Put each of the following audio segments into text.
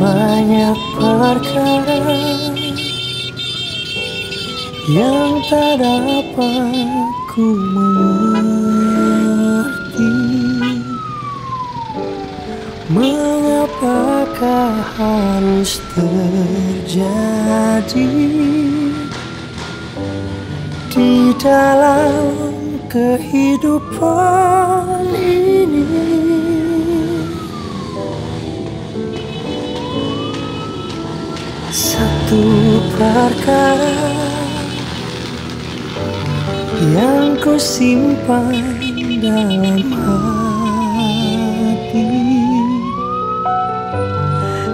Banyak perkara yang tak dapat ku mengerti. Mengapakah harus terjadi di dalam kehidupan ini? Satu perkara yang ku simpan dalam hati,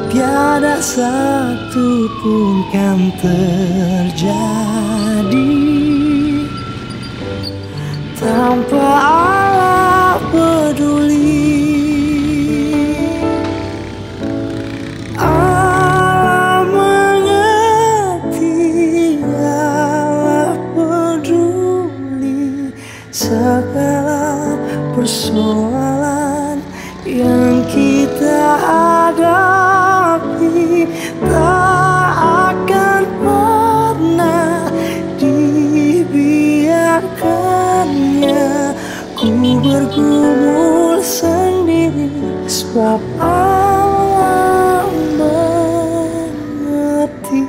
tiada satu pun kan terjadi tanpa Allah peduli. Allah mengerti, Allah peduli segala persoalan yang kita hadapi. Tak akan pernah dibiarkannya ku bergumul sendiri, sebab Allah mengerti.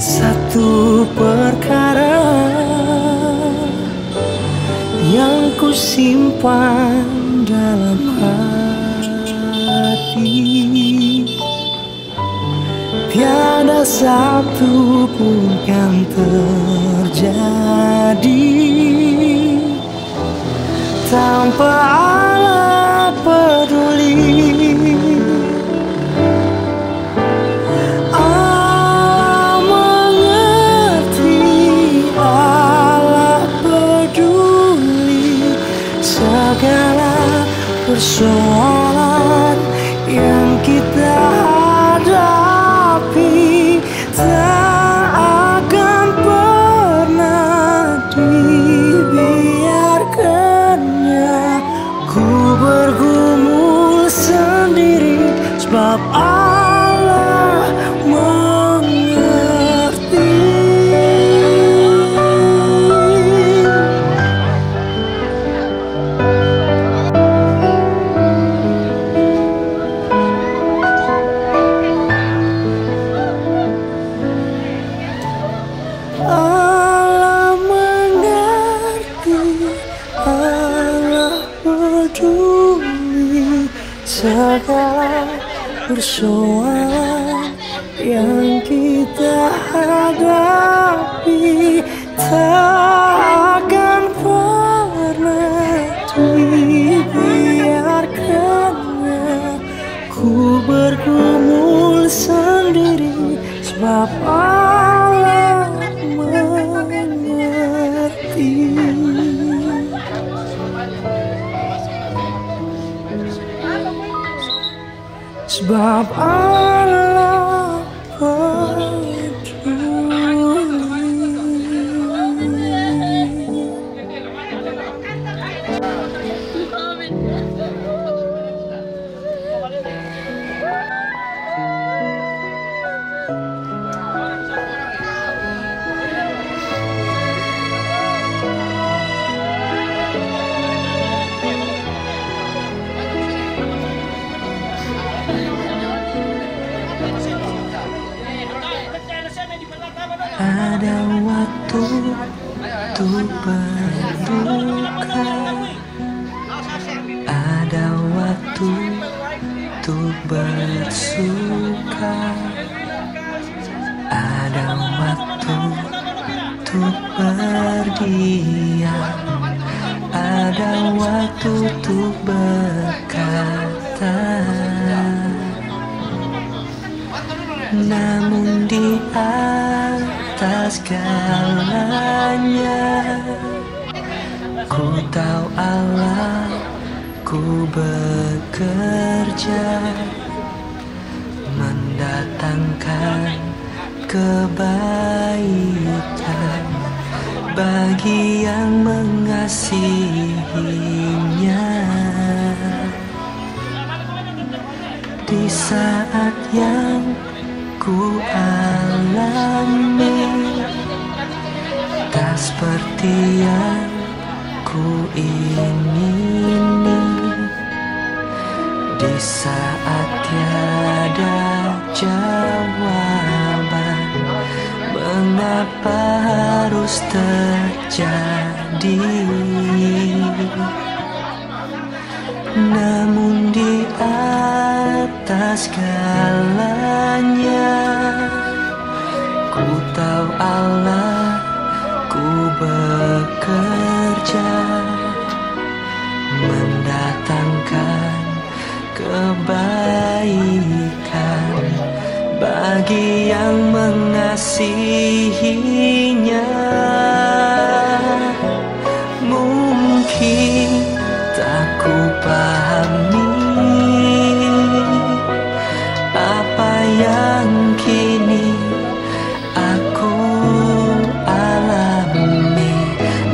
Satu perkara yang ku simpan dalam hati, tiada satu pun kan terjadi tanpa Allah peduli. Segala persoalan yang kita hadapi tak akan pernah dibiarkannya ku bergumul sendiri, sebab Allah mengerti. Allah mengerti, Allah peduli segala persoalan yang kita hadapi. Tak akan pernah dibiarkannya ku bergumul sendiri, sebab Allah mengerti. Sebab Allah peduli. Ada waktu untuk berduka, ada waktu untuk bersuka, ada waktu untuk berdiam, ada waktu untuk berkata, namun di atas segalanya, ku tahu Allah, ku bekerja mendatangkan kebaikan bagi yang mengasihinya. Di saat yang ku alami tak seperti yang ku ingini, di saat tiada jawaban, mengapa harus terjadi? Namun di atas segalanya, ku tahu Allah, ku bekerja mendatangkan kebaikan bagi yang mengasihinya. Mungkin tak ku pahami apa yang kini aku alami,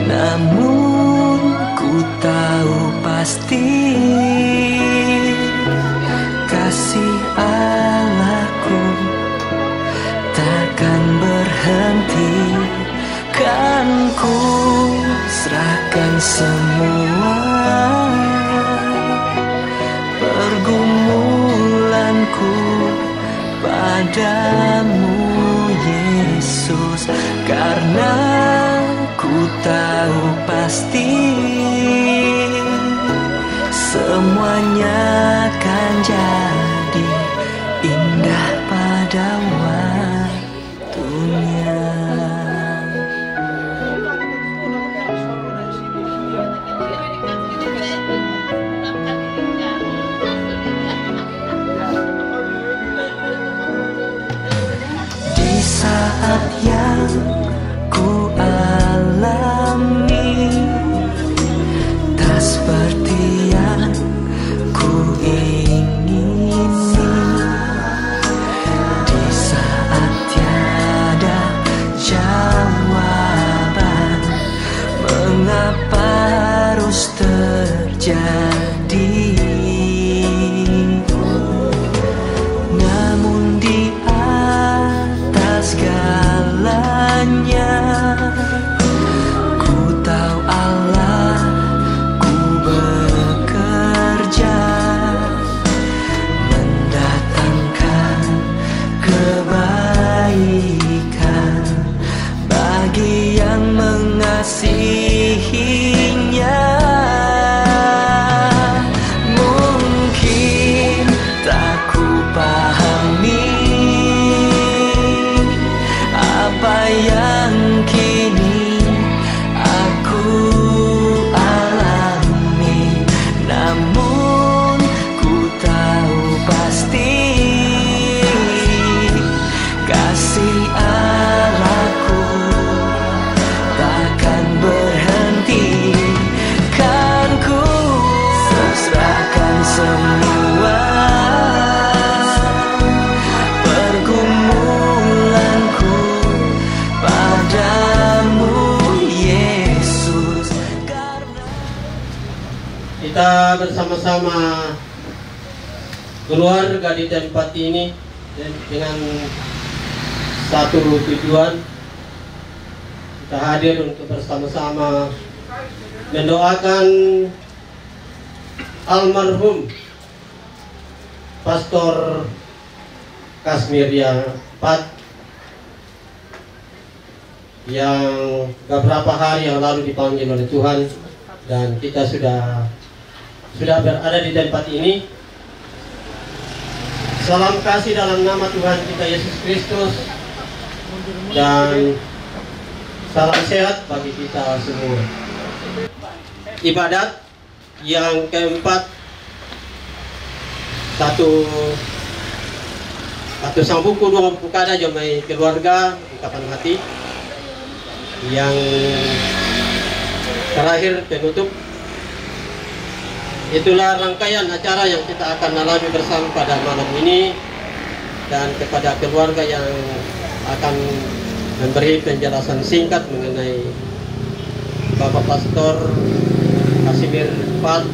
namun ku tahu pasti kasih Allahku takkan berhenti. Kan ku serahkan semua pergumulanku padamu, Yesus, karena ku tahu pasti semuanya akan jadi indah pada waktunya. Di saat yang ku alami tak seperti yang ku ingini, di saat tiada jawaban, mengapa harus terjadi? Namun di atas segalanya, ku tahu Allah, ku bekerja mendatangkan kebaikan bagi yang mengasihinya. Mungkin tak ku pahami apa yang kini aku alami, namun ku tahu pasti kasih Allahku takkan berhenti. Kan ku serahkan semua pergumulanku padamu, Yesus. Kita bersama-sama keluarga di tempat ini dengan satu tujuan. Kita hadir untuk bersama-sama mendoakan almarhum Pastor Kasmiria Pat yang beberapa hari yang lalu dipanggil oleh Tuhan, dan kita sudah berada di tempat ini. Salam kasih dalam nama Tuhan kita Yesus Kristus, dan salam sehat bagi kita semua. ibadat. Yang keempat, satu sang buku, dua buku kada jomai keluarga, ungkapan hati. Yang terakhir, penutup. Itulah rangkaian acara yang kita akan alami bersama pada malam ini. Dan kepada keluarga yang akan memberi penjelasan singkat mengenai Bapak Pastor Kazimir Pat,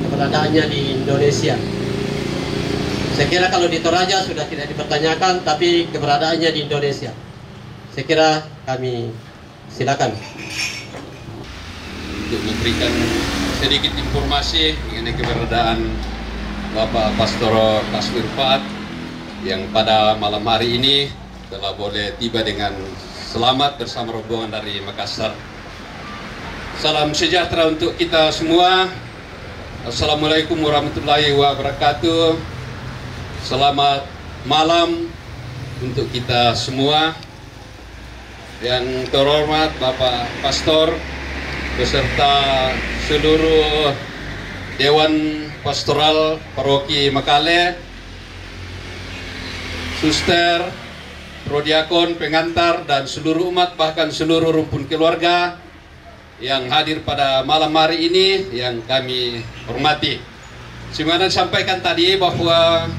keberadaannya di Indonesia. Saya kira kalau di Toraja sudah tidak dipertanyakan, tapi keberadaannya di Indonesia, saya kira kami silakan. Untuk memberikan sedikit informasi mengenai keberadaan Bapak Pastor Kazimir Pat yang pada malam hari ini telah boleh tiba dengan selamat bersama rombongan dari Makassar. Salam sejahtera untuk kita semua. Assalamualaikum warahmatullahi wabarakatuh. Selamat malam untuk kita semua. Yang terhormat Bapak Pastor beserta seluruh Dewan Pastoral Paroki Makale, suster, prodiakon, pengantar, dan seluruh umat, bahkan seluruh rumpun keluarga yang hadir pada malam hari ini yang kami hormati. Sebagaimana disampaikan tadi bahwa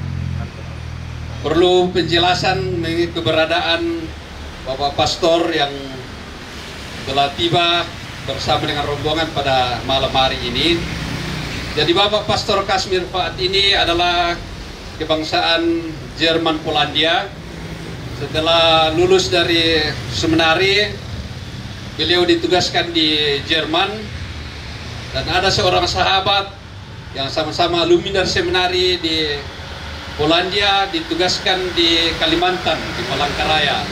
perlu penjelasan mengenai keberadaan Bapak Pastor yang telah tiba bersama dengan rombongan pada malam hari ini. Jadi Bapak Pastor Kazimir Pat ini adalah kebangsaan Jerman Polandia. Setelah lulus dari seminari, beliau ditugaskan di Jerman, dan ada seorang sahabat yang sama-sama alumni dari seminari di Polandia ditugaskan di Kalimantan, di Palangkaraya.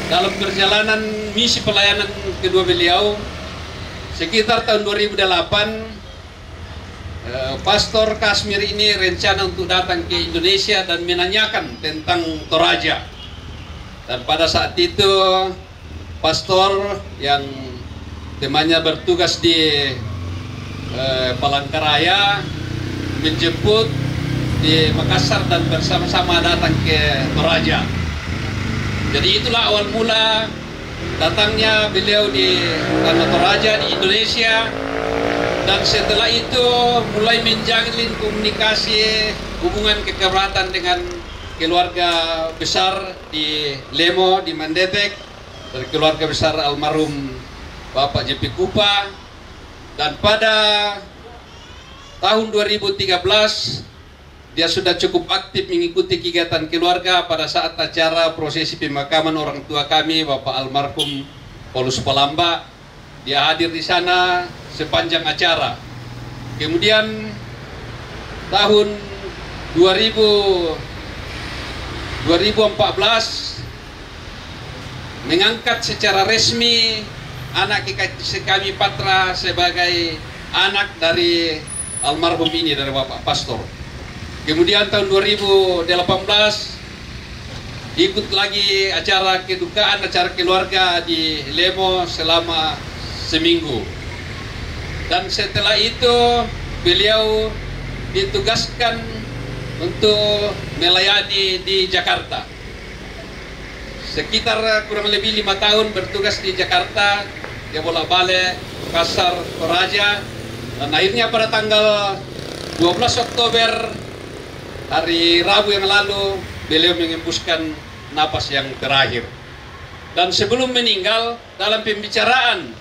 Dalam perjalanan misi pelayanan kedua beliau, sekitar tahun 2008, Pastor Kazimir ini rencana untuk datang ke Indonesia dan menanyakan tentang Toraja. Dan pada saat itu pastor yang temannya bertugas di Palangkaraya menjemput di Makassar dan bersama-sama datang ke Toraja. Jadi itulah awal mula datangnya beliau di tanah Toraja di Indonesia. Dan setelah itu mulai menjalin komunikasi hubungan kekerabatan dengan keluarga besar di Lemo, di Mandetek, dari keluarga besar almarhum Bapak JP Kupa. Dan pada tahun 2013 dia sudah cukup aktif mengikuti kegiatan keluarga pada saat acara prosesi pemakaman orang tua kami Bapak almarhum Paulus Palamba. Dia hadir di sana sepanjang acara. Kemudian tahun 2014 mengangkat secara resmi anak kami Patra sebagai anak dari almarhum ini, dari Bapak Pastor. Kemudian tahun 2018 ikut lagi acara kedukaan, acara keluarga di Lemo selama seminggu. Dan setelah itu beliau ditugaskan untuk melayani di Jakarta. Sekitar kurang lebih 5 tahun bertugas di Jakarta. Dia bolak-balik Makassar, Toraja. Dan akhirnya pada tanggal 12 Oktober, hari Rabu yang lalu, beliau mengembuskan napas yang terakhir. Dan sebelum meninggal, dalam pembicaraan,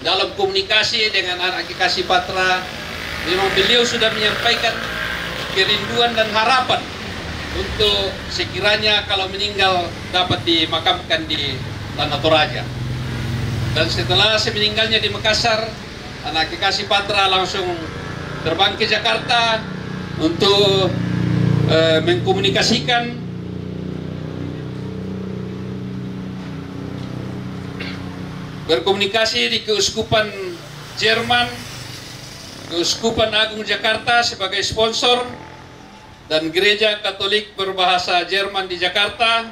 dalam komunikasi dengan anak kekasih Patra, memang beliau sudah menyampaikan kerinduan dan harapan untuk sekiranya kalau meninggal dapat dimakamkan di tanah Toraja. Dan setelah meninggalnya di Makassar, anak kekasih Patra langsung terbang ke Jakarta untuk mengkomunikasikan berkomunikasi di Keuskupan Jerman, Keuskupan Agung Jakarta sebagai sponsor, dan Gereja Katolik berbahasa Jerman di Jakarta,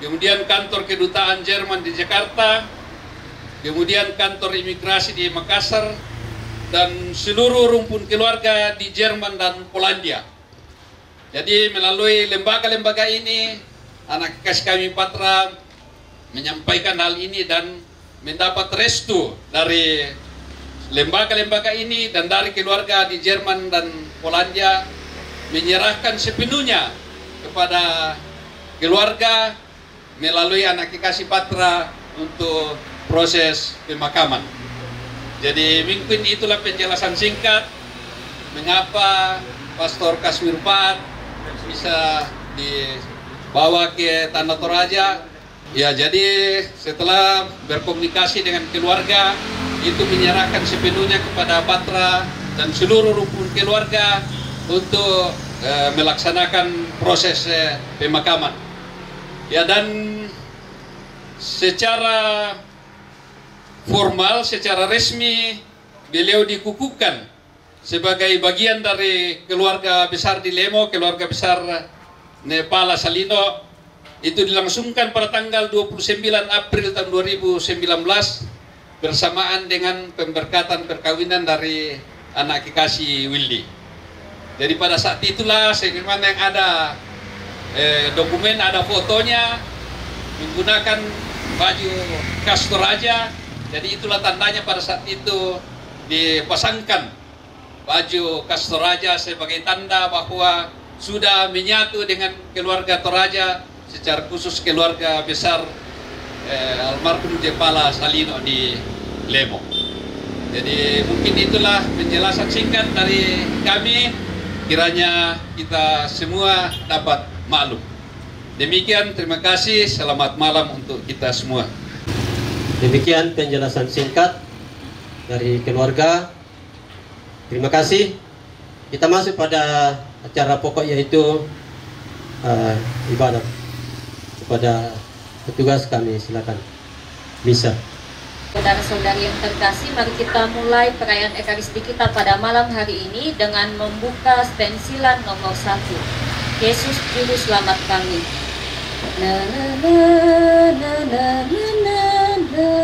kemudian kantor kedutaan Jerman di Jakarta, kemudian kantor imigrasi di Makassar, dan seluruh rumpun keluarga di Jerman dan Polandia. Jadi melalui lembaga-lembaga ini, anak kasih kami Patra menyampaikan hal ini dan mendapat restu dari lembaga-lembaga ini dan dari keluarga di Jerman dan Polandia menyerahkan sepenuhnya kepada keluarga melalui anak kasih Patra untuk proses pemakaman. Jadi mungkin itulah penjelasan singkat mengapa Pastor Kasmir Pat bisa dibawa ke Tanah Toraja. Ya, jadi setelah berkomunikasi dengan keluarga, itu menyerahkan sepenuhnya kepada Patra dan seluruh rumpun keluarga untuk melaksanakan proses pemakaman. Ya, dan secara formal, secara resmi beliau dikukuhkan sebagai bagian dari keluarga besar di Lemo, keluarga besar Nepala Salino. Itu dilangsungkan pada tanggal 29 April tahun 2019 bersamaan dengan pemberkatan perkawinan dari anak kekasih Willy. Jadi pada saat itulah sebagaimana yang ada dokumen, ada fotonya menggunakan baju khas Toraja. Jadi itulah tandanya pada saat itu dipasangkan baju khas Toraja sebagai tanda bahwa sudah menyatu dengan keluarga Toraja, secara khusus keluarga besar almarhum Jepala Salino di Lemo. Jadi mungkin itulah penjelasan singkat dari kami, kiranya kita semua dapat maklum. Demikian, terima kasih, selamat malam untuk kita semua. Demikian penjelasan singkat dari keluarga. Terima kasih. Kita masuk pada acara pokok, yaitu ibadah. Kepada petugas kami silakan. Misa. Saudara-saudari yang terkasih, mari kita mulai perayaan Ekaristi kita pada malam hari ini dengan membuka stensilan nomor 1. Yesus Juru Selamat kami. Na na na na na na na.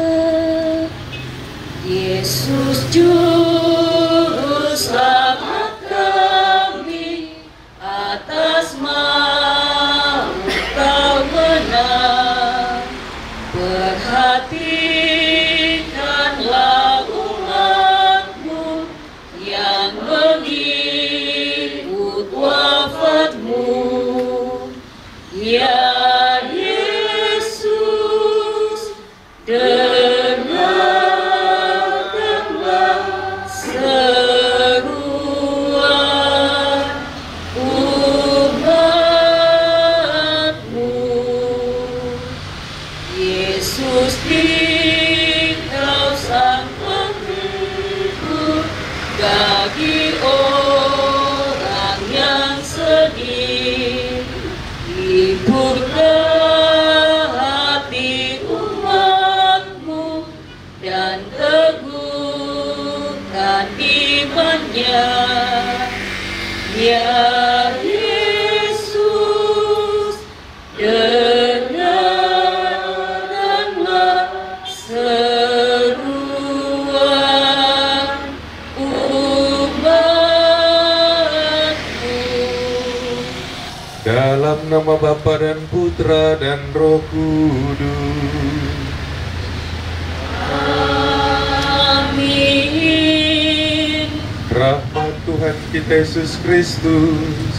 Yesus Juru Selamat kami, atas mau Kau menang. Perhatikanlah umatmu yang mengikut wafatmu. Ya Yesus, dengarkanlah seruan umatmu. Yesus, Engkau sang penghibur bagi orang yang sedih. Hiburlah hati umatmu dan teguhkan imannya. Ya Yesus, dengarkanlah seruan umatmu. Dalam nama Bapa dan Putra dan Roh Kudus. Amin. Rahmat Tuhan kita Yesus Kristus,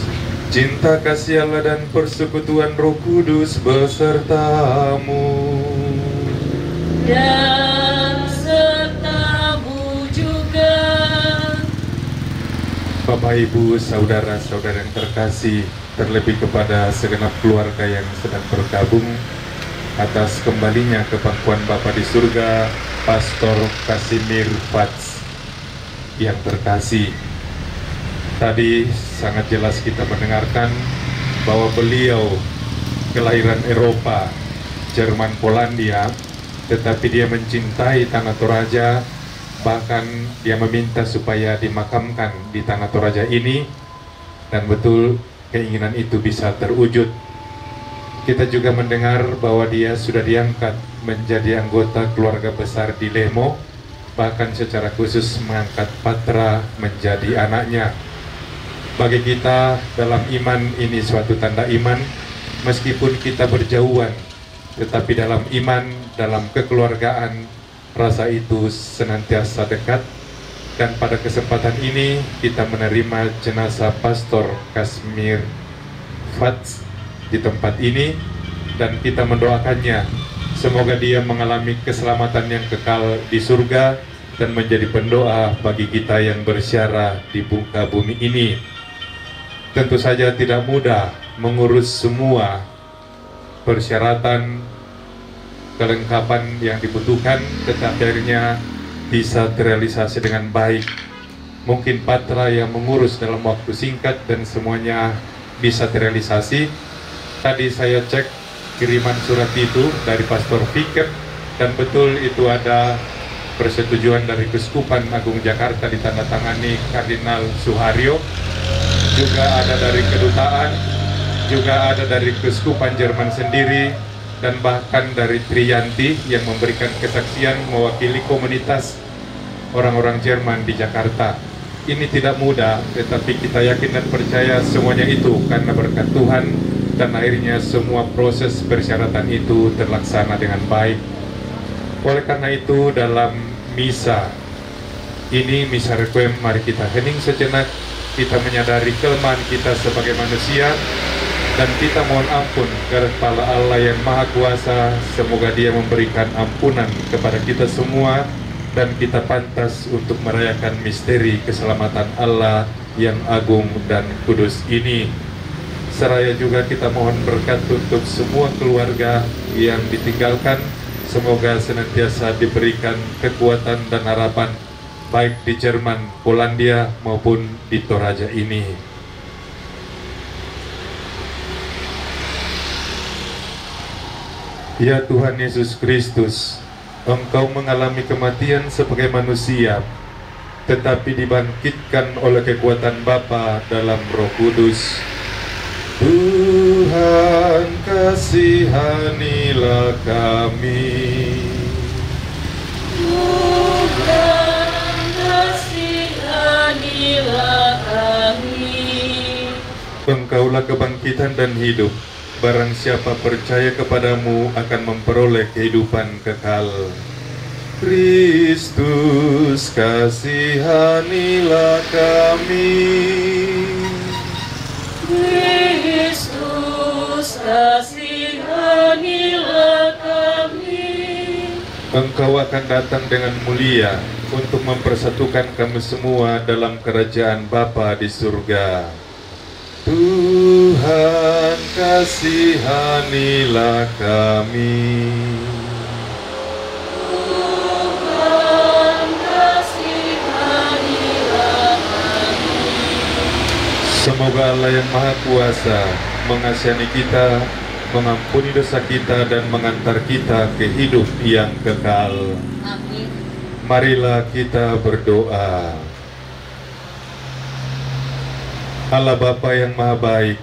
cinta kasih Allah dan persekutuan Roh Kudus besertamu. Dan sertamu juga. Bapak, Ibu, saudara-saudara yang terkasih, terlebih kepada segenap keluarga yang sedang bergabung atas kembalinya ke pangkuan Bapa di surga, Pastor Kasmir Pat yang terkasih. Tadi sangat jelas kita mendengarkan bahwa beliau kelahiran Eropa, Jerman, Polandia, tetapi dia mencintai Tanah Toraja. Bahkan dia meminta supaya dimakamkan di Tanah Toraja ini, dan betul keinginan itu bisa terwujud. Kita juga mendengar bahwa dia sudah diangkat menjadi anggota keluarga besar di Lemo, bahkan secara khusus mengangkat Patra menjadi anaknya. Bagi kita dalam iman ini suatu tanda iman, meskipun kita berjauhan, tetapi dalam iman, dalam kekeluargaan, rasa itu senantiasa dekat. Dan pada kesempatan ini kita menerima jenazah Pastor Kasmir Fats di tempat ini, dan kita mendoakannya semoga dia mengalami keselamatan yang kekal di surga dan menjadi pendoa bagi kita yang bersiarah di muka bumi ini. Tentu saja tidak mudah mengurus semua persyaratan, kelengkapan yang dibutuhkan, tetapi akhirnya bisa terrealisasi dengan baik. Mungkin Patra yang mengurus dalam waktu singkat dan semuanya bisa terrealisasi. Tadi saya cek kiriman surat itu dari Pastor Fikir, dan betul itu ada persetujuan dari Keuskupan Agung Jakarta ditandatangani Kardinal Suharyo, juga ada dari kedutaan, juga ada dari Keuskupan Jerman sendiri, dan bahkan dari Triyanti yang memberikan kesaksian mewakili komunitas orang-orang Jerman di Jakarta. Ini tidak mudah, tetapi kita yakin dan percaya semuanya itu karena berkat Tuhan, dan akhirnya semua proses persyaratan itu terlaksana dengan baik. Oleh karena itu dalam misa ini, misa requiem, mari kita hening sejenak, kita menyadari kelemahan kita sebagai manusia, dan kita mohon ampun kepada Allah yang Maha Kuasa. Semoga Dia memberikan ampunan kepada kita semua, dan kita pantas untuk merayakan misteri keselamatan Allah yang agung dan kudus ini. Seraya juga kita mohon berkat untuk semua keluarga yang ditinggalkan. Semoga senantiasa diberikan kekuatan dan harapan, baik di Jerman, Polandia maupun di Toraja ini. Ya Tuhan Yesus Kristus, Engkau mengalami kematian sebagai manusia, tetapi dibangkitkan oleh kekuatan Bapa dalam Roh Kudus. Tuhan, kasihanilah kami. Tuhan, kasihanilah kami. Engkaulah kebangkitan dan hidup. Barang siapa percaya kepadamu akan memperoleh kehidupan kekal. Kristus, kasihanilah kami. Kristus, kasihanilah kami. Engkau akan datang dengan mulia untuk mempersatukan kami semua dalam kerajaan Bapa di surga. Tuhan, kasihanilah kami. Tuhan, kasihanilah kami. Semoga Allah yang Maha Kuasa mengasihani kita, mengampuni dosa kita, dan mengantar kita ke hidup yang kekal. Amin. Marilah kita berdoa. Allah Bapa yang Maha Baik,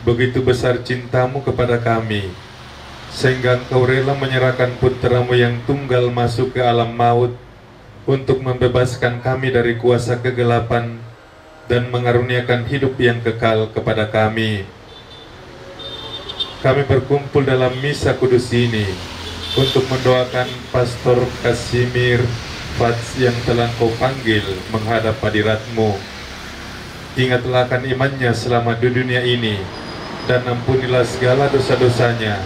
begitu besar cintamu kepada kami, sehingga Engkau rela menyerahkan putramu yang tunggal masuk ke alam maut untuk membebaskan kami dari kuasa kegelapan dan mengaruniakan hidup yang kekal kepada kami. Kami berkumpul dalam misa kudus ini untuk mendoakan Pastor Kasmir Fats yang telah Kau panggil menghadap hadirat-Mu. Ingatlah akan imannya selama di dunia ini, dan ampunilah segala dosa-dosanya,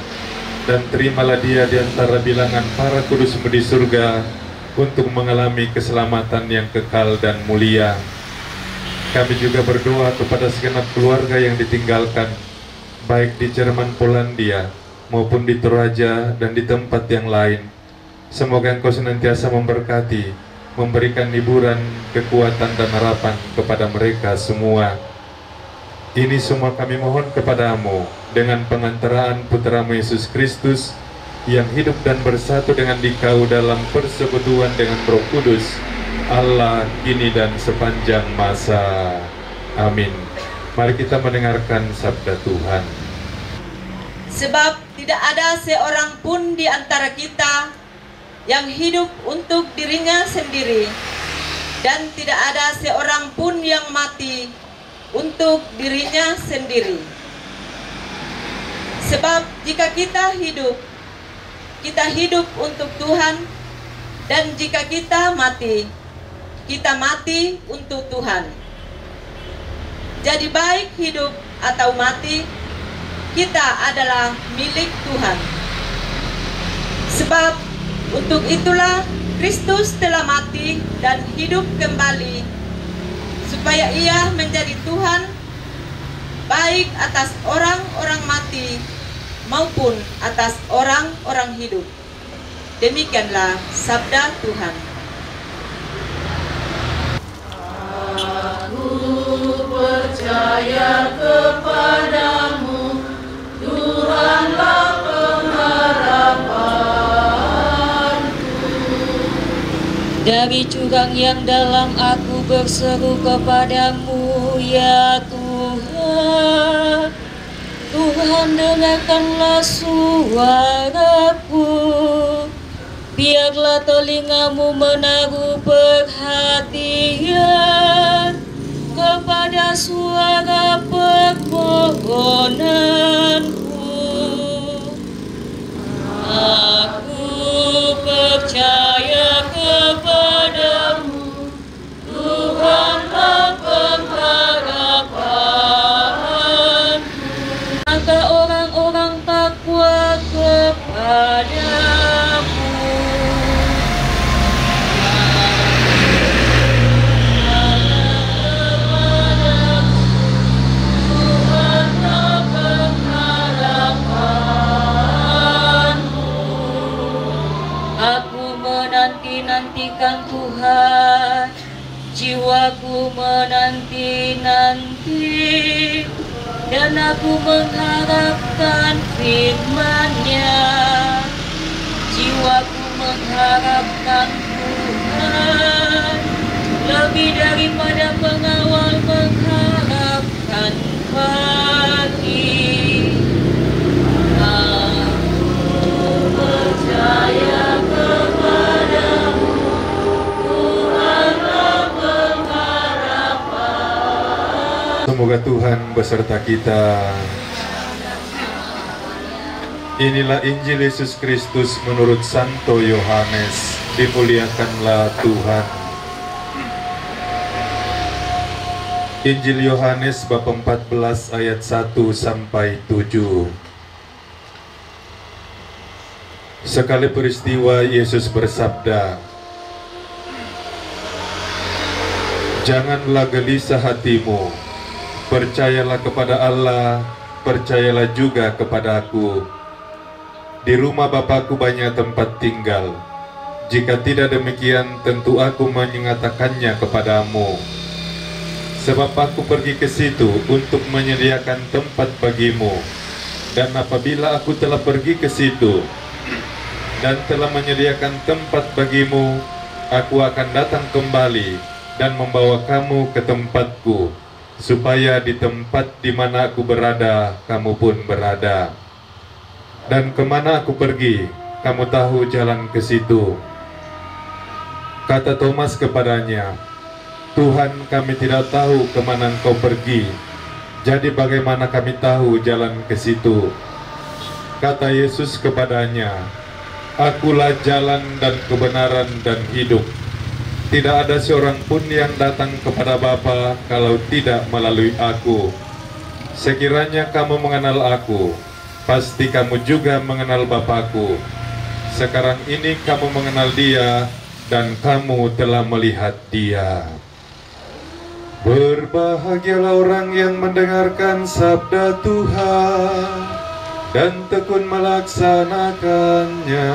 dan terimalah dia di antara bilangan para kudus-Mu di surga untuk mengalami keselamatan yang kekal dan mulia. Kami juga berdoa kepada segenap keluarga yang ditinggalkan, baik di Jerman, Polandia maupun di Toraja dan di tempat yang lain. Semoga Engkau senantiasa memberkati, memberikan hiburan, kekuatan dan harapan kepada mereka semua. Ini semua kami mohon kepadamu dengan pengantaraan Putra-Mu Yesus Kristus yang hidup dan bersatu dengan Dikau dalam persekutuan dengan Roh Kudus, Allah kini dan sepanjang masa. Amin. Mari kita mendengarkan sabda Tuhan. Sebab tidak ada seorang pun di antara kita yang hidup untuk dirinya sendiri, dan tidak ada seorang pun yang mati untuk dirinya sendiri. Sebab jika kita hidup untuk Tuhan, dan jika kita mati untuk Tuhan. Jadi baik hidup atau mati, kita adalah milik Tuhan. Sebab untuk itulah Kristus telah mati dan hidup kembali, supaya Ia menjadi Tuhan baik atas orang-orang mati maupun atas orang-orang hidup. Demikianlah sabda Tuhan. Aku percaya kepadamu, Tuhanlah pengharapanku. Dari jurang yang dalam aku berseru kepadamu, ya Tuhan. Tuhan, dengarkanlah suaraku. Biarlah telingamu menaruh perhatian kepada suara permohonanku. Aku percaya kepadamu, Tuhanlah pengharapanku. Maka orang-orang takwa kepadamu. Nantikan Tuhan, jiwaku menanti-nanti, dan aku mengharapkan firman-Nya. Jiwaku mengharapkan Tuhan, lebih daripada pengawal mengharapkan pagi. Aku percaya kepadamu, Tuhanlah pengharapan. Semoga Tuhan beserta kita. Inilah Injil Yesus Kristus menurut Santo Yohanes. Dimuliakanlah Tuhan. Injil Yohanes bab 14 ayat 1 sampai 7. Sekali peristiwa Yesus bersabda, "Janganlah gelisah hatimu, percayalah kepada Allah, percayalah juga kepada Aku. Di rumah Bapa-Ku banyak tempat tinggal. Jika tidak demikian, tentu Aku mengatakannya kepadamu. Sebab Aku pergi ke situ untuk menyediakan tempat bagimu. Dan apabila Aku telah pergi ke situ dan telah menyediakan tempat bagimu, Aku akan datang kembali dan membawa kamu ke tempat-Ku, supaya di tempat di mana Aku berada, kamu pun berada. Dan kemana Aku pergi, kamu tahu jalan ke situ." Kata Thomas kepadanya, "Tuhan, kami tidak tahu kemana Engkau pergi. Jadi bagaimana kami tahu jalan ke situ?" Kata Yesus kepadanya, "Akulah jalan dan kebenaran dan hidup. Tidak ada seorang pun yang datang kepada Bapa kalau tidak melalui Aku. Sekiranya kamu mengenal Aku, pasti kamu juga mengenal Bapa-Ku. Sekarang ini kamu mengenal Dia dan kamu telah melihat Dia." Berbahagialah orang yang mendengarkan sabda Tuhan dan tekun melaksanakannya.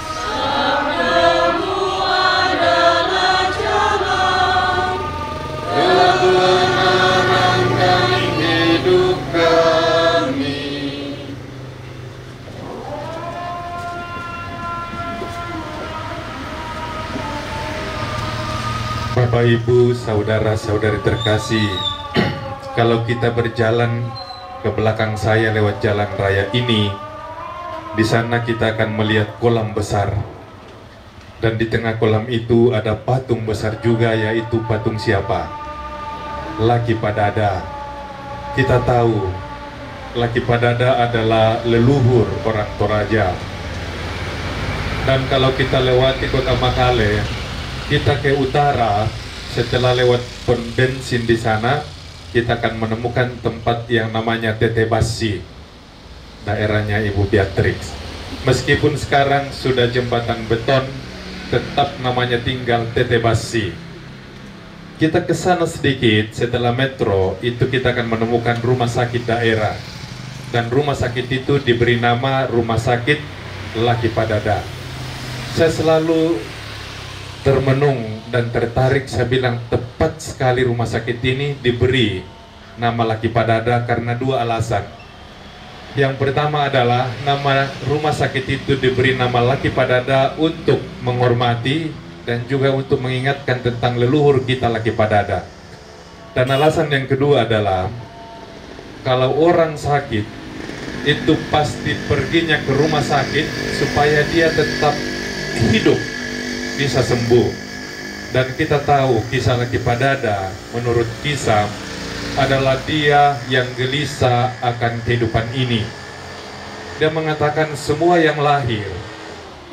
Sabdamu adalah jalan, kebenaran dan hidup kami. Bapak, Ibu, saudara-saudari terkasih, kalau kita berjalan ke belakang saya lewat jalan raya ini, Di sana kita akan melihat kolam besar. Dan di tengah kolam itu ada patung besar juga, yaitu patung siapa? Laki Padada. Kita tahu Laki Padada adalah leluhur orang Toraja. Dan kalau kita lewati kota Makale, kita ke utara, setelah lewat pom bensin di sana, kita akan menemukan tempat yang namanya Tetebasi, daerahnya Ibu Beatrix. Meskipun sekarang sudah jembatan beton, tetap namanya tinggal Tetebasi. Kita ke sana sedikit, setelah metro, itu kita akan menemukan rumah sakit daerah. Dan rumah sakit itu diberi nama Rumah Sakit Laki Padada. Saya selalu termenung dan tertarik, saya bilang tepat sekali rumah sakit ini diberi nama Laki Padada karena dua alasan. Yang pertama adalah nama rumah sakit itu diberi nama Laki Padada untuk menghormati dan juga untuk mengingatkan tentang leluhur kita Laki Padada. Dan alasan yang kedua adalah kalau orang sakit itu pasti perginya ke rumah sakit supaya dia tetap hidup, bisa sembuh. Dan kita tahu kisah Laki Padada menurut kisah adalah dia yang gelisah akan kehidupan ini. Dia mengatakan semua yang lahir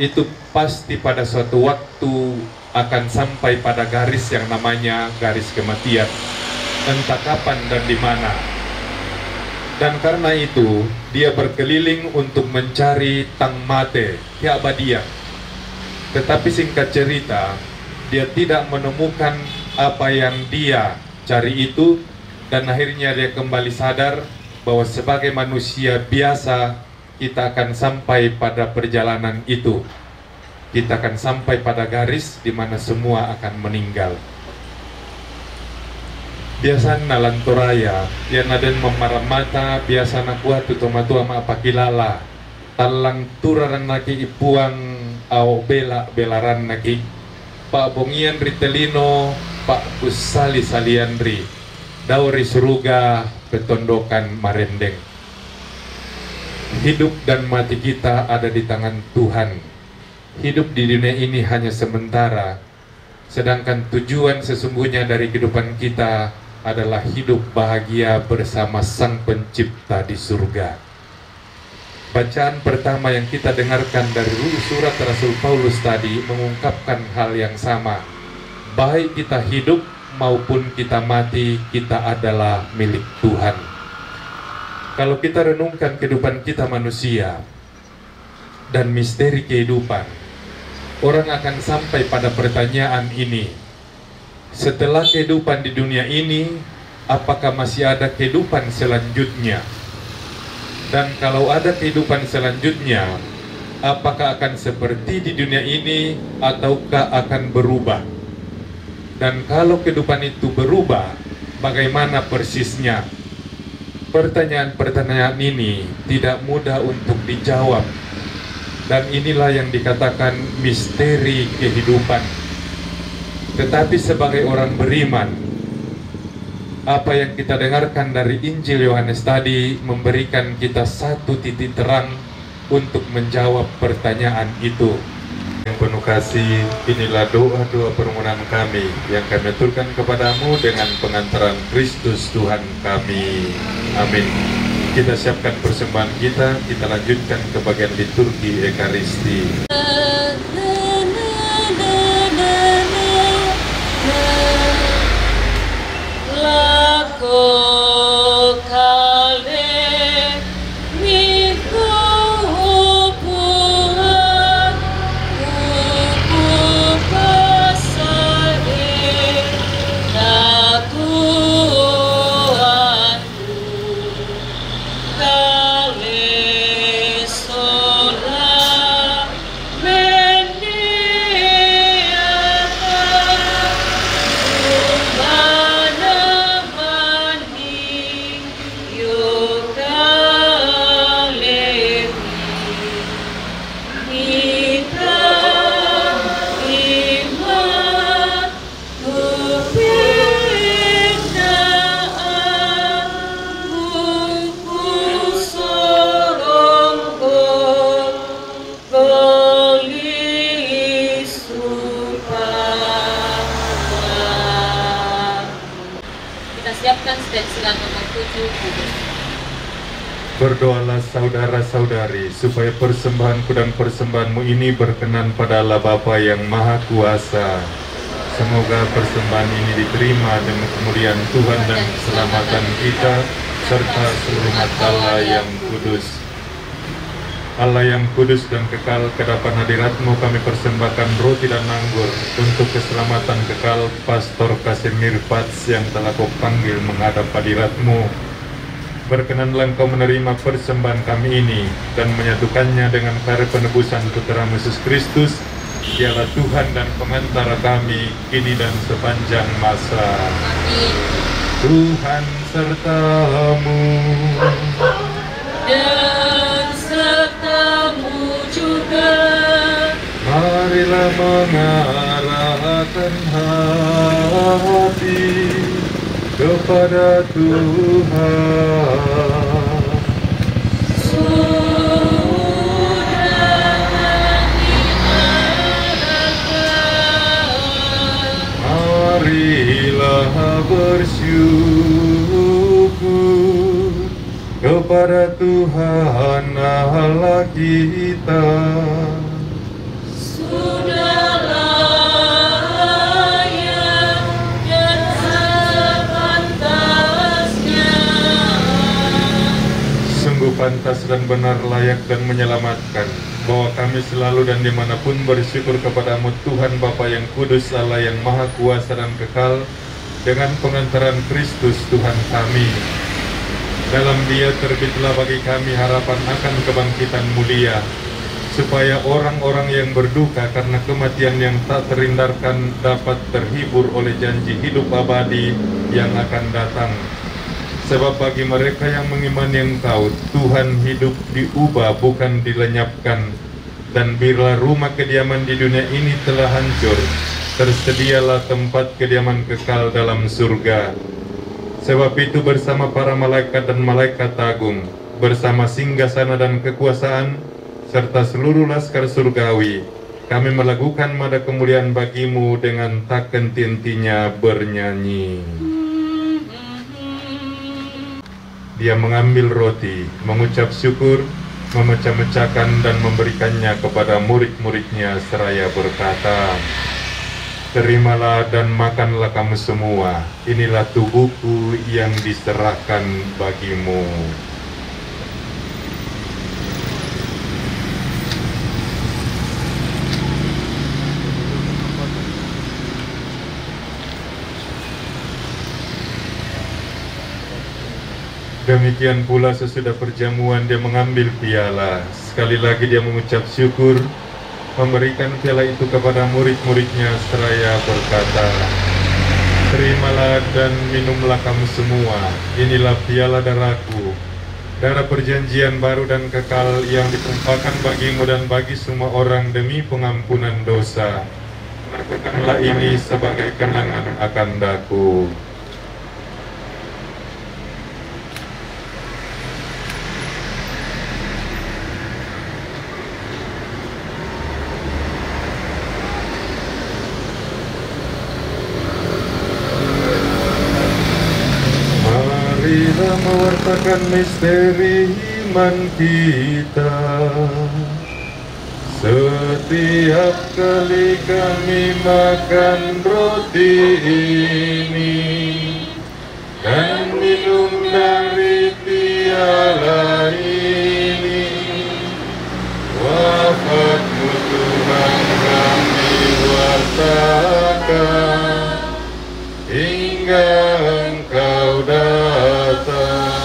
itu pasti pada suatu waktu akan sampai pada garis yang namanya garis kematian, entah kapan dan di mana. Dan karena itu dia berkeliling untuk mencari tangmate, keabadian. Tetapi singkat cerita, dia tidak menemukan apa yang dia cari itu. Dan akhirnya dia kembali sadar bahwa sebagai manusia biasa, kita akan sampai pada perjalanan itu. Kita akan sampai pada garis di mana semua akan meninggal. Biasana lantoraya, yang naden memaram mata, biasana kuat tutomatua maapakilala. Talang turaran naki ipuang au belaran naki. Pak Bongian Ritelino, Pak Kusali Saliandri. Dauri Suruga, Petondokan Marendeng. Hidup dan mati kita ada di tangan Tuhan. Hidup di dunia ini hanya sementara, sedangkan tujuan sesungguhnya dari kehidupan kita adalah hidup bahagia bersama Sang Pencipta di surga. Bacaan pertama yang kita dengarkan dari surat Rasul Paulus tadi mengungkapkan hal yang sama. Baik kita hidup maupun kita mati, kita adalah milik Tuhan. Kalau kita renungkan kehidupan kita manusia dan misteri kehidupan, orang akan sampai pada pertanyaan ini. Setelah kehidupan di dunia ini, apakah masih ada kehidupan selanjutnya? Dan kalau ada kehidupan selanjutnya, apakah akan seperti di dunia ini ataukah akan berubah? Dan kalau kehidupan itu berubah, bagaimana persisnya? Pertanyaan-pertanyaan ini tidak mudah untuk dijawab. Dan inilah yang dikatakan misteri kehidupan. Tetapi sebagai orang beriman, apa yang kita dengarkan dari Injil Yohanes tadi memberikan kita satu titik terang untuk menjawab pertanyaan itu. Yang penuh kasih, inilah doa-doa permohonan kami yang kami aturkan kepadamu dengan pengantaran Kristus Tuhan kami. Amin. Kita siapkan persembahan kita lanjutkan ke bagian liturgi Ekaristi. Me stensilan nomor 7 Kudus. Berdoalah saudara-saudari, supaya persembahanku dan persembahanmu ini berkenan pada Allah Bapa yang Maha Kuasa. Semoga persembahan ini diterima dengan kemuliaan Tuhan dan keselamatan kita, serta seluruh umat Allah yang kudus. Allah yang kudus dan kekal, kedapan hadirat-Mu kami persembahkan roti dan anggur untuk keselamatan kekal Pastor Kasimir Pats yang telah Kau panggil menghadap hadirat-Mu. Berkenanlah Engkau menerima persembahan kami ini dan menyatukannya dengan karya penebusan Putra Yesus Kristus. Dialah Tuhan dan pengantara kami kini dan sepanjang masa. Amin. Tuhan serta-Mu. Dan serta-Mu juga. Marilah mengarahkan hati kepada Tuhan. Marilah bersyukur kepada Tuhan Allah kita. Sudah layak dan sepantasnya. Sungguh pantas dan benar, layak dan menyelamatkan, bahwa kami selalu dan dimanapun bersyukur kepada-Mu Tuhan Bapa yang kudus, Allah yang Maha Kuasa dan kekal, dengan pengantaran Kristus Tuhan kami. Dalam Dia terbitlah bagi kami harapan akan kebangkitan mulia, supaya orang-orang yang berduka karena kematian yang tak terhindarkan dapat terhibur oleh janji hidup abadi yang akan datang. Sebab bagi mereka yang mengimani Engkau, Tuhan, hidup diubah bukan dilenyapkan. Dan bila rumah kediaman di dunia ini telah hancur, tersedialah tempat kediaman kekal dalam surga. Sebab itu bersama para malaikat dan malaikat agung, bersama singgasana dan kekuasaan, serta seluruh laskar surgawi, kami melakukan mada kemuliaan bagi-Mu dengan tak henti-hentinya bernyanyi. Dia mengambil roti, mengucap syukur, memecah-mecahkan dan memberikannya kepada murid-muridnya seraya berkata, "Terimalah dan makanlah kamu semua, inilah tubuhku yang diserahkan bagimu." Demikian pula sesudah perjamuan dia mengambil piala. Sekali lagi dia mengucap syukur, memberikan piala itu kepada murid-muridnya seraya berkata, "Terimalah dan minumlah kamu semua, inilah piala darahku, darah perjanjian baru dan kekal yang ditumpahkan bagimu dan bagi semua orang demi pengampunan dosa. Lakukanlah ini sebagai kenangan akan daku." Marilah mewartakan misteri iman kita. Setiap kali kami makan roti ini dan minum dari piala ini, wafat-Mu Tuhan kami wartakan hingga Engkau datang.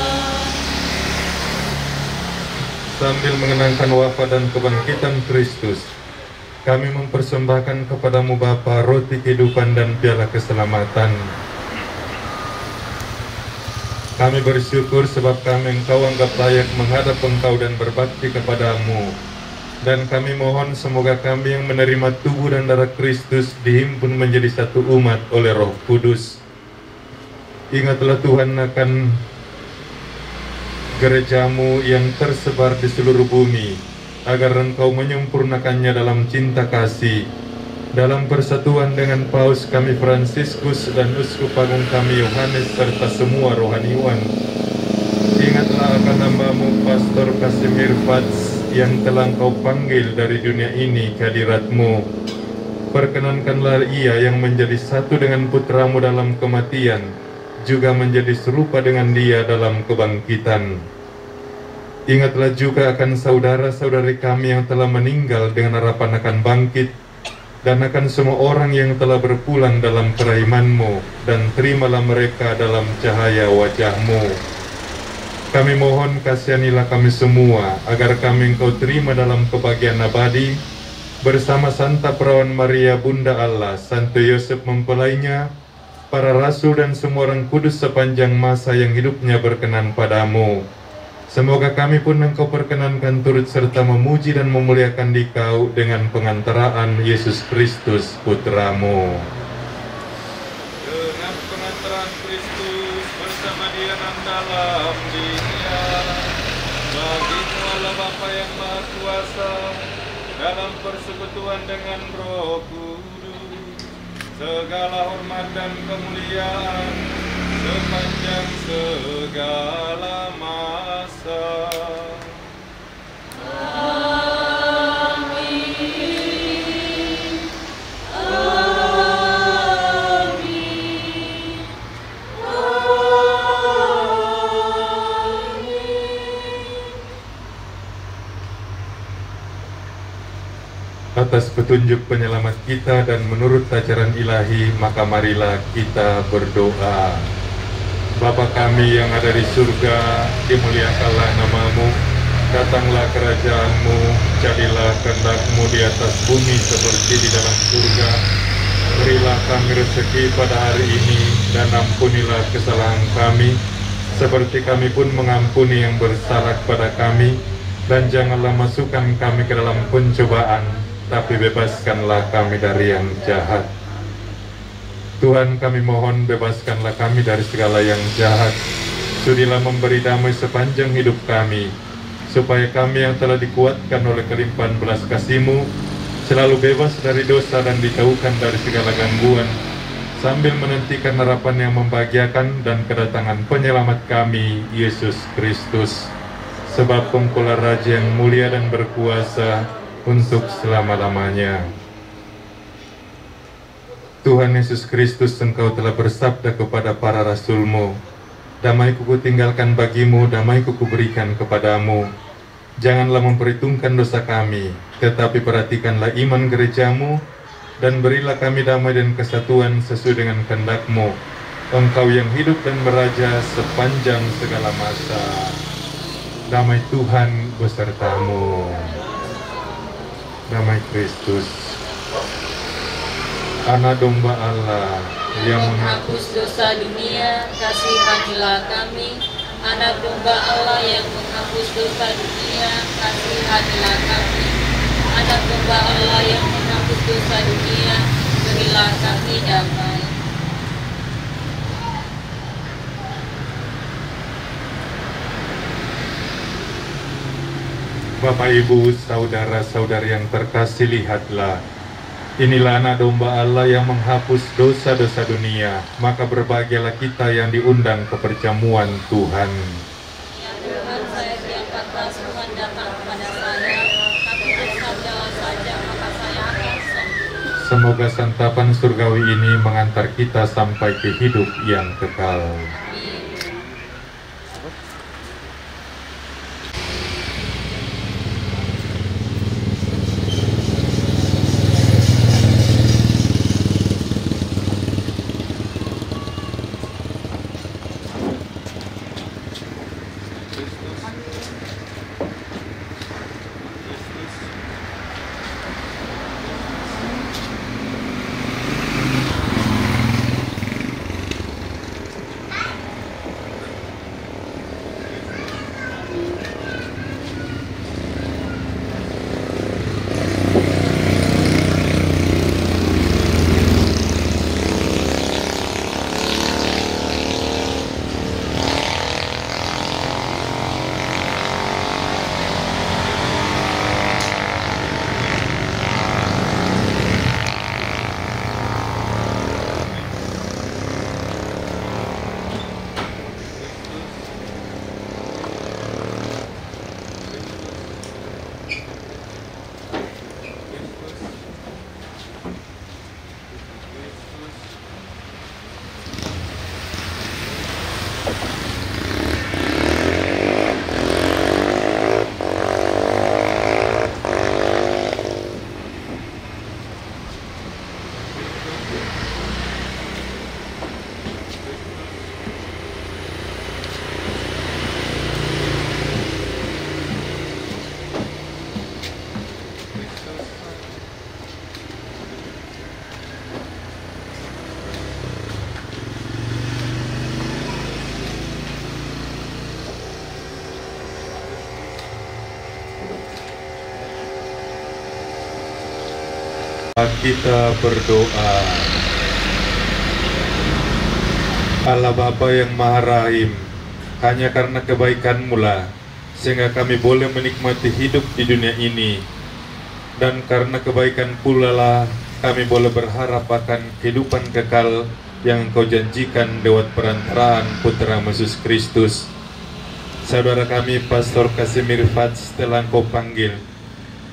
Sambil mengenangkan wafat dan kebangkitan Kristus, kami mempersembahkan kepada-Mu Bapa roti kehidupan dan piala keselamatan. Kami bersyukur sebab kami Engkau anggap layak menghadap Engkau dan berbakti kepada-Mu. Dan kami mohon semoga kami yang menerima tubuh dan darah Kristus dihimpun menjadi satu umat oleh Roh Kudus. Ingatlah Tuhan akan gereja-Mu yang tersebar di seluruh bumi, agar Engkau menyempurnakannya dalam cinta kasih, dalam persatuan dengan Paus kami Fransiskus dan Uskup Agung kami Yohanes serta semua rohaniwan, ingatlah akan hamba-Mu Pastor Casimir Fats yang telah Engkau panggil dari dunia ini ke hadirat-Mu. Perkenankanlah ia yang menjadi satu dengan putra-Mu dalam kematian, juga menjadi serupa dengan dia dalam kebangkitan. Ingatlah juga akan saudara-saudari kami yang telah meninggal dengan harapan akan bangkit, dan akan semua orang yang telah berpulang dalam keraiman-Mu, dan terimalah mereka dalam cahaya wajah-Mu. Kami mohon kasihanilah kami semua, agar kami Engkau terima dalam kebahagiaan abadi, bersama Santa Perawan Maria Bunda Allah, Santo Yosef mempelainya, para rasul dan semua orang kudus sepanjang masa yang hidupnya berkenan padamu. Semoga kami pun Engkau perkenankan turut serta memuji dan memuliakan Dikau dengan pengantaraan Yesus Kristus Putra-Mu. Dengan pengantaran Kristus bersama Dia dan dalam Dia, bagi-Mu Allah Bapa yang Maha Kuasa, dalam persekutuan dengan Roh Kudus, segala hormat dan kemuliaan sepanjang segala masa. Amin. Amin. Atas petunjuk penyelamat kita dan menurut ajaran ilahi, maka marilah kita berdoa. Bapa kami yang ada di surga, dimuliakanlah nama-Mu, datanglah kerajaan-Mu, jadilah kehendak-Mu di atas bumi seperti di dalam surga. Berilah kami rezeki pada hari ini, dan ampunilah kesalahan kami, seperti kami pun mengampuni yang bersalah kepada kami, dan janganlah masukkan kami ke dalam pencobaan, tapi bebaskanlah kami dari yang jahat. Tuhan, kami mohon bebaskanlah kami dari segala yang jahat. Sudilah memberi damai sepanjang hidup kami, supaya kami yang telah dikuatkan oleh kelimpahan belas kasih-Mu selalu bebas dari dosa dan dijauhkan dari segala gangguan, sambil menantikan harapan yang membahagiakan dan kedatangan penyelamat kami, Yesus Kristus. Sebab Engkaulah Raja yang mulia dan berkuasa untuk selama-lamanya. Tuhan Yesus Kristus, Engkau telah bersabda kepada para rasul-Mu, damai-Ku kutinggalkan bagimu, damai-Ku kuberikan kepadamu. Janganlah memperhitungkan dosa kami, tetapi perhatikanlah iman gereja-Mu, dan berilah kami damai dan kesatuan sesuai dengan kehendak-Mu. Engkau yang hidup dan beraja sepanjang segala masa. Damai Tuhan besertamu. Damai Kristus, Anak Domba Allah yang menghapus dosa dunia, kasihanilah kami. Anak Domba Allah yang menghapus dosa dunia, kasihanilah kami. Anak Domba Allah yang menghapus dosa dunia, berilah kami damai. Bapak, Ibu, saudara-saudari yang terkasih, lihatlah, inilah Anak Domba Allah yang menghapus dosa-dosa dunia. Maka berbahagialah kita yang diundang ke perjamuan Tuhan. Ya Tuhan, saya siapkanlah Tuhan datang kepada saya, tapi bersabda saja maka saya akan sembuh. Semoga santapan surgawi ini mengantar kita sampai ke hidup yang kekal. Kita berdoa. Allah Bapa yang Maha Rahim, hanya karena kebaikan-Mu lah sehingga kami boleh menikmati hidup di dunia ini, dan karena kebaikan pula lah kami boleh berharap akan kehidupan kekal yang Engkau janjikan lewat perantaraan Putra Yesus Kristus. Saudara kami Pastor Casimir Fats telah Engkau panggil.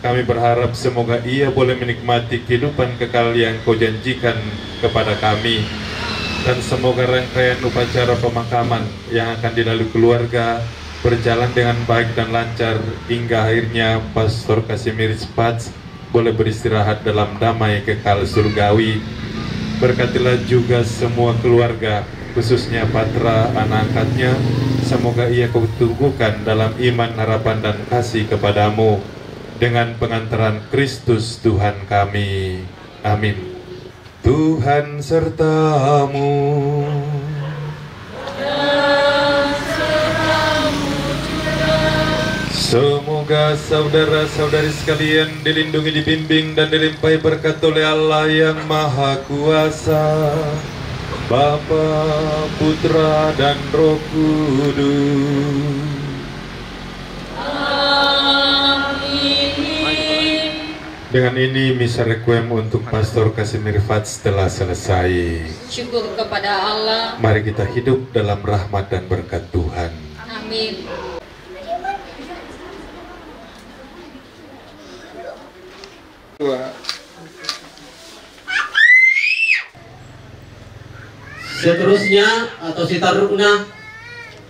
Kami berharap semoga ia boleh menikmati kehidupan kekal yang Engkau janjikan kepada kami, dan semoga rangkaian upacara pemakaman yang akan dilalui keluarga berjalan dengan baik dan lancar hingga akhirnya Pastor Casimir Fats boleh beristirahat dalam damai kekal surgawi. Berkatilah juga semua keluarga, khususnya Patra anak angkatnya. Semoga ia Kau teguhkan dalam iman, harapan dan kasih kepadamu dengan pengantaran Kristus Tuhan kami. Amin. Tuhan sertamu. Semoga saudara-saudari sekalian dilindungi, dibimbing, dan dilimpahi berkat oleh Allah yang Maha Kuasa, Bapa, Putra, dan Roh Kudus. Dengan ini misa requiem untuk Pastor Casimir Fats telah selesai. Syukur kepada Allah. Mari kita hidup dalam rahmat dan berkat Tuhan. Amin. Seterusnya atau sitarukna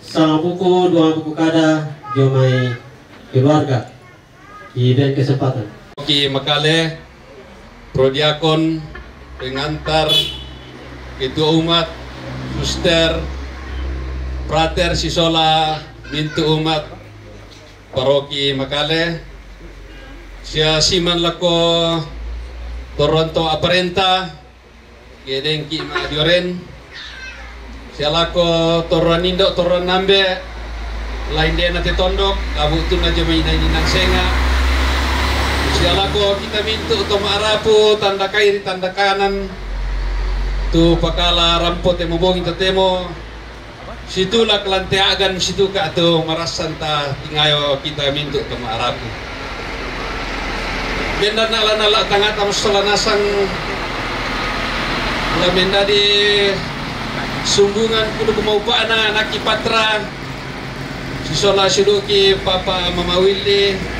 sama buku, dua buku kada jomai keluarga di dan kesempatan. Oki Makale, Prodiakon, pengantar, ketua umat, suster, prater sisola, mintu umat, paroki Makale, siya siman lako Toronto aparenta, kedengki maadioren, siya lako Toron Indo, Toron Nambe, lain dia nanti tondok, kabutun aja mainan inang senga. Siala ko kita mintu to maarapu tanda kairi tanda kanan tu pakala rampot emo bongin to temo situla kelanteagan situ ka to marasan ta tingayo kita mintu to maarapu benda nala tangata musola nasang la benda di sumbungan kudu kumaupana naki patra sisola siduki papa mama Willy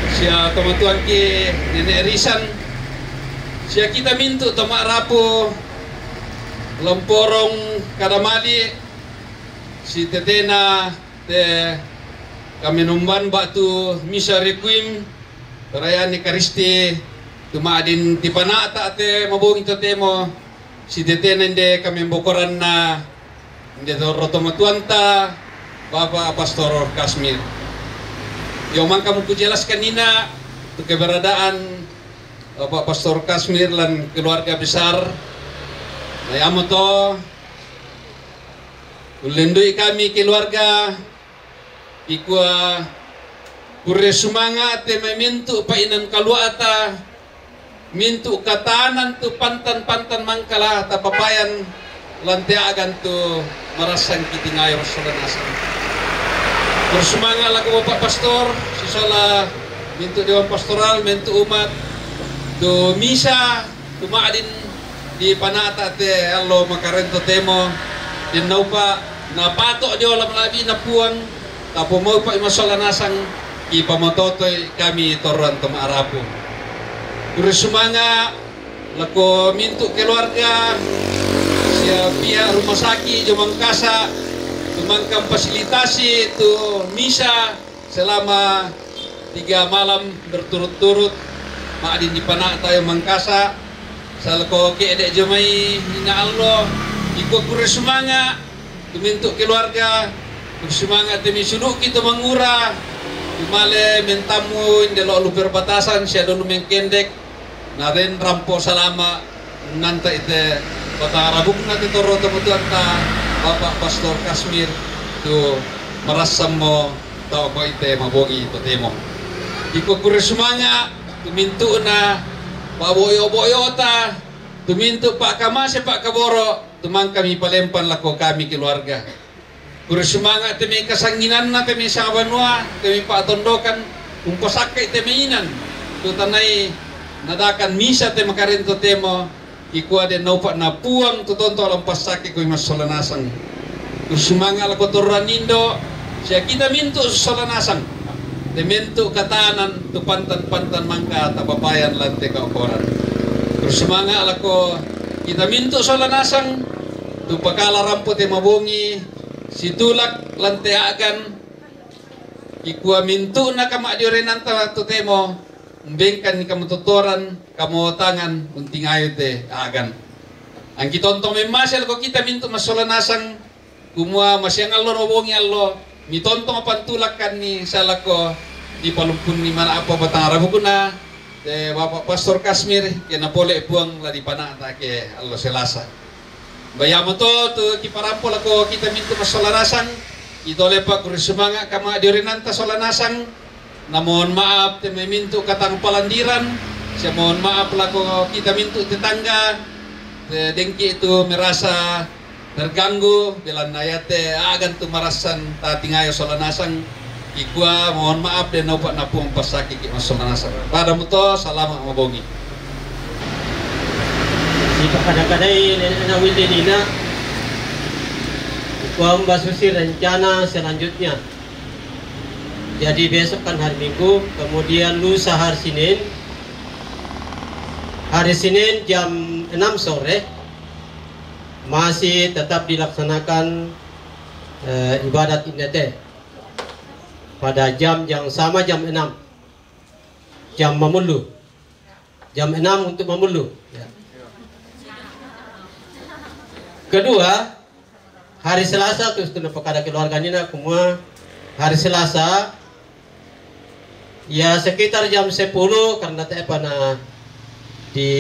siya tomatuan ki Nenek Risan siya kita mintu tama rapo lamporong kadamali si tetena te kami numban batu misa requiem perayaan ni Karisti tumaadin tipanata te mabong ito temo si tetena inde kami bokoran na inde tomatuan ta Bapak Pastor Kasmir. Yung man kamu kujelaskan nina untuk keberadaan Bapak Pastor Kasmir dan keluarga besar. Nayamo to ulindui kami keluarga ikua pure sumanga te memintu painan kaluata mintu katanan tu pantan mangkala tapapayan lanteagan tu marasan kitingayo saudara. Bersemangat laku Bapak Pastor, sisola mintu Dewan Pastoral, mintu umat, tu misa, tu maadin di panata te allo makarento temo, din naupa na patok dia olam labi na puang, tapo mau pa imasola nasang ipamototoy kami toruan to maarapu. Bersemangat laku mintu keluarga, siya pihak rumah sakit Jomangkasa, tumangkang fasilitasi itu misa selama 3 malam berturut-turut maadin di panak tayo Mangkasa salko ke edek jomai ina Allah ikut bersemangat tumintuk keluarga bersemangat demi suluk kita mengura Male mentamu indelo lu perbatasan sia donu mengkendek naren rampo salama nanta ite kota rabukna te toro temutuan ta Bapak Pastor Kasmir tu merasam mo tau ko ite mabogi to temo iko kure sumanya tu mintu na Pak boyo-boyo ta, tumintu Pak Kamase Pak Kaboro, tumang kami palempan lako kami keluarga. Guru semangat temi kasanginan na temi sabanua, temi Pak Tondokan, umpasakai temi inan. Tutanay nadakan misa temi karento temo, ikua de naupak na puang tutonto alam pasake ko mas solanasang. Guru semangat lako toranindo, siya kita mintu solanasang. Tementu katanan tu pantan-pantan mangka tababayan lante kaukoran. Terus semangat lako kita mintu solanasang tu pakala rampo te mabungi situlak lante agan ikua mintu na kama diorenanta tu temo mbengkan kamu tutoran kamu tangan unting ayo te agan. Ang kitonto memasel ko kita mintu masolanasang kumua masyang allo robongi allo mitonto mapantulakan ni salako di palumpun ni mana apa batang arabu kuna de Bapak Pastor Kasmir ke napole buang la di pana ta ke Allah selasa bayamo to ki parampol ako kita mintu masolanasang itole pa kur semangat kama diorenanta solanasang namun maaf te mintu katang palandiran saya mohon maaf lako kita mintu tetangga dengki itu merasa terganggu bilang nayate agan tu marasan ta tingayo solanasang ikua mohon maaf dan naupak napung pasaki ki masolanasang pada muto salamat mabongi jika kadang-kadang nenek Willy Nina ikua membasusi rencana selanjutnya. Jadi besok kan hari Minggu, kemudian lusa hari Senin jam 6 sore masih tetap dilaksanakan ibadat indete pada jam yang sama, jam 6 jam memulu, jam 6 untuk memulu ya. Kedua hari Selasa terus kepada keluarga Nina semua hari Selasa ya sekitar jam 10 karena pana di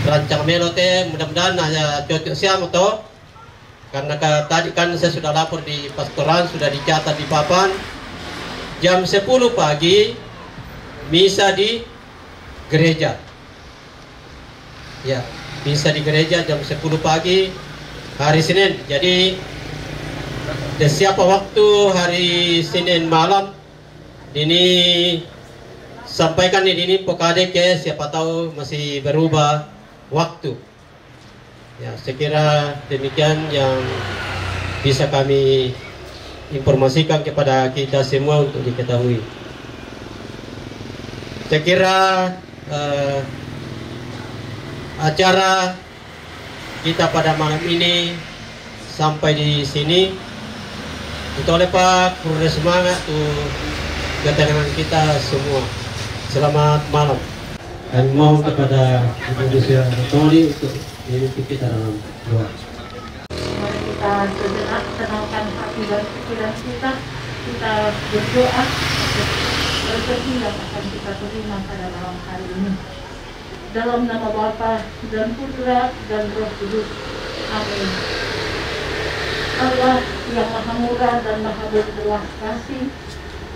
rancang melote mudah-mudahan hanya cocok siam atau karena tadi kan saya sudah lapor di pastoran, sudah dicatat di papan jam 10 pagi misa di gereja ya, misa di gereja jam 10 pagi hari Senin. Jadi siapa waktu hari Senin malam ini sampaikan ini pokade ke siapa tahu masih berubah waktu. Ya, saya kira demikian yang bisa kami informasikan kepada kita semua untuk diketahui. Saya kira acara kita pada malam ini sampai di sini. Itu oleh Pak Kurnia semangat untuk ketenangan kita semua. Selamat malam. Kami mohon kepada Ibu Lucia Toli untuk memimpin kita dalam doa. Mari kita sejenak tenangkan hati dan pikiran kita. Kita berdoa rezeki yang akan kita terima pada malam hari ini. Dalam nama Bapa dan Putra dan Roh Kudus. Amin. Allah yang Maha Murah dan Maha Berbelas Kasih,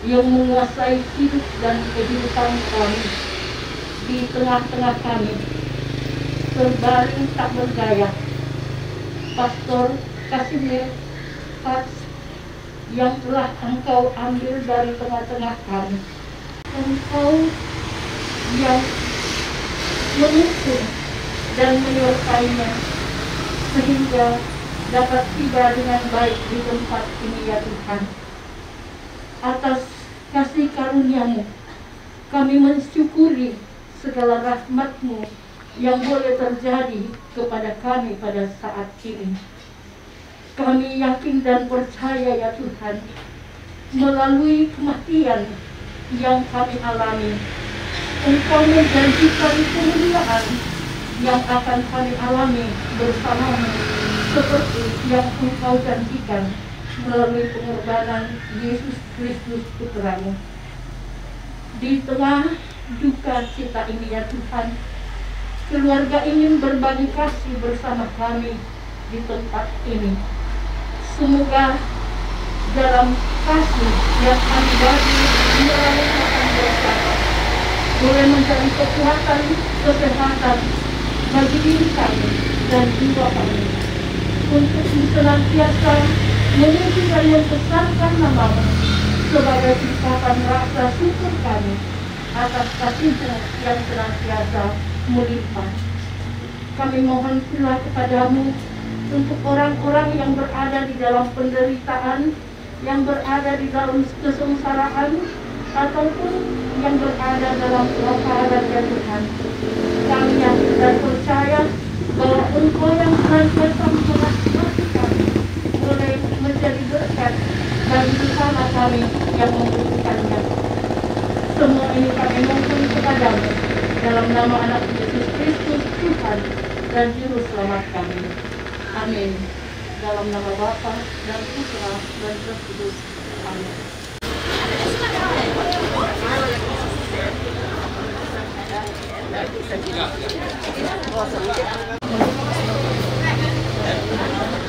yang menguasai hidup dan kehidupan kami di tengah-tengah kami, terbaring tak berdaya, Pastor Kasimir Fats yang telah Engkau ambil dari tengah-tengah kami. Engkau yang mengusung dan menyertainya sehingga dapat tiba dengan baik di tempat ini ya Tuhan. Atas kasih karunia-Mu kami mensyukuri segala rahmat-Mu yang boleh terjadi kepada kami pada saat ini. Kami yakin dan percaya ya Tuhan, melalui kematian yang kami alami, Engkau menjanjikan kemuliaan yang akan kami alami bersama-Mu seperti yang Engkau janjikan melalui pengorbanan Yesus Kristus Putra-Mu. Di tengah duka cita ini ya Tuhan, keluarga ingin berbagi kasih bersama kami di tempat ini. Semoga dalam kasih yang kami bagi melalui makan bersama, boleh menjadi kekuatan kesehatan bagi diri kami dan jiwa kami, untuk senantiasa memuji dan membesarkan nama-Mu sebagai ungkapan rasa syukur kami atas kasih-Mu yang senantiasa melimpah. Kami mohon pula kepadamu untuk orang-orang yang berada di dalam penderitaan, yang berada di dalam kesengsaraan, ataupun yang berada dalam keadaan yang Tuhan. Kami yakin dan percaya bahwa Engkau yang senantiasa mengasihi kami boleh menjadi berkat bagi bersama kami yang membutuhkannya. Semua ini kami mohon kepadamu dalam nama Anak Yesus Kristus Tuhan dan Juru Selamat kami. Amin. Dalam nama Bapa dan Putra dan Roh Kudus. Amin. Ya.